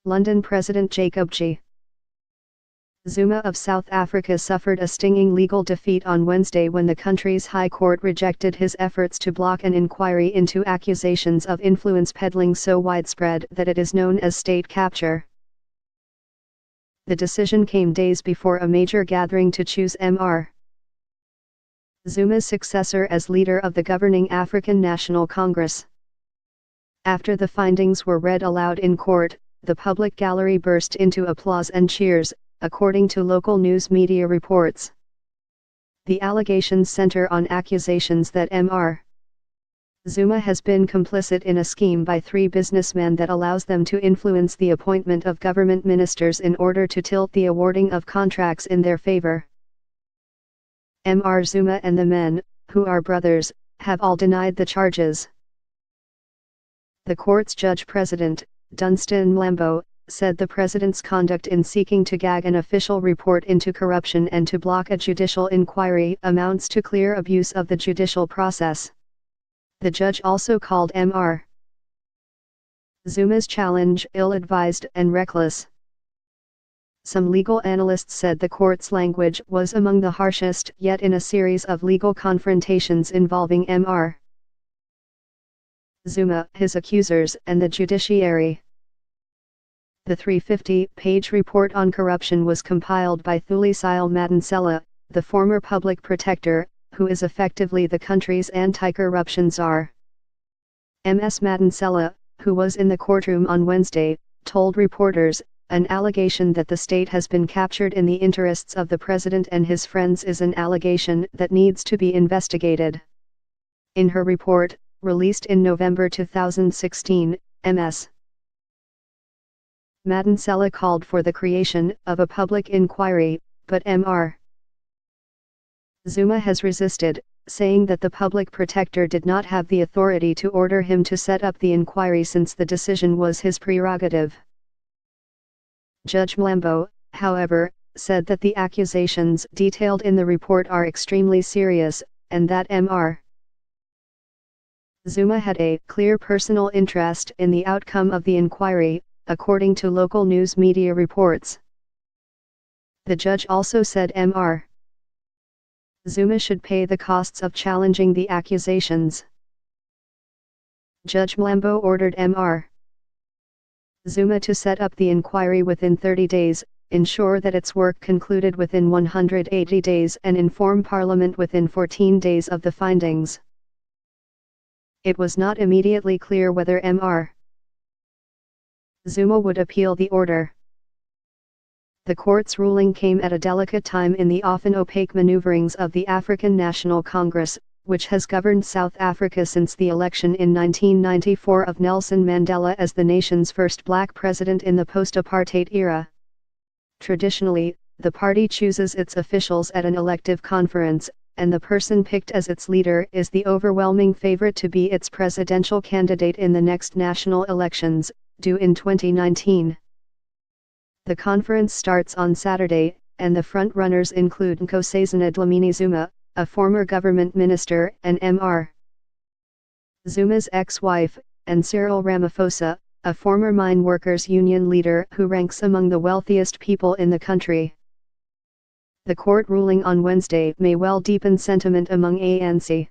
London President Jacob G. Zuma of South Africa suffered a stinging legal defeat on Wednesday when the country's High Court rejected his efforts to block an inquiry into accusations of influence peddling so widespread that it is known as state capture. The decision came days before a major gathering to choose Mr. Zuma's successor as leader of the governing African National Congress. After the findings were read aloud in court, the public gallery burst into applause and cheers, according to local news media reports. The allegations center on accusations that Mr. Zuma has been complicit in a scheme by three businessmen that allows them to influence the appointment of government ministers in order to tilt the awarding of contracts in their favor. Mr. Zuma and the men, who are brothers, have all denied the charges. The court's judge-president, Dunstan Mlambo, said the president's conduct in seeking to gag an official report into corruption and to block a judicial inquiry amounts to clear abuse of the judicial process. The judge also called Mr. Zuma's challenge ill-advised and reckless. Some legal analysts said the court's language was among the harshest yet in a series of legal confrontations involving Mr. Zuma, his accusers, and the judiciary. The 350-page report on corruption was compiled by Thulisile Madonsela, the former public protector, who is effectively the country's anti-corruption czar. Ms. Madonsela, who was in the courtroom on Wednesday, told reporters, "An allegation that the state has been captured in the interests of the president and his friends is an allegation that needs to be investigated." In her report, released in November 2016, Ms. Madonsela called for the creation of a public inquiry, but Mr. Zuma has resisted, saying that the public protector did not have the authority to order him to set up the inquiry since the decision was his prerogative. Judge Mlambo, however, said that the accusations detailed in the report are extremely serious, and that Mr. Zuma had a clear personal interest in the outcome of the inquiry, according to local news media reports. The judge also said Mr. Zuma should pay the costs of challenging the accusations. Judge Mlambo ordered Mr. Zuma to set up the inquiry within 30 days, ensure that its work concluded within 180 days and inform Parliament within 14 days of the findings. It was not immediately clear whether Mr. Zuma would appeal the order. The court's ruling came at a delicate time in the often opaque maneuverings of the African National Congress, which has governed South Africa since the election in 1994 of Nelson Mandela as the nation's first black president in the post-apartheid era. Traditionally, the party chooses its officials at an elective conference, and the person picked as its leader is the overwhelming favorite to be its presidential candidate in the next national elections, due in 2019. The conference starts on Saturday, and the front-runners include Nkosazana Dlamini Zuma, a former government minister, and Mr. Zuma's ex-wife, and Cyril Ramaphosa, a former mine workers' union leader who ranks among the wealthiest people in the country. The court ruling on Wednesday may well deepen sentiment among ANC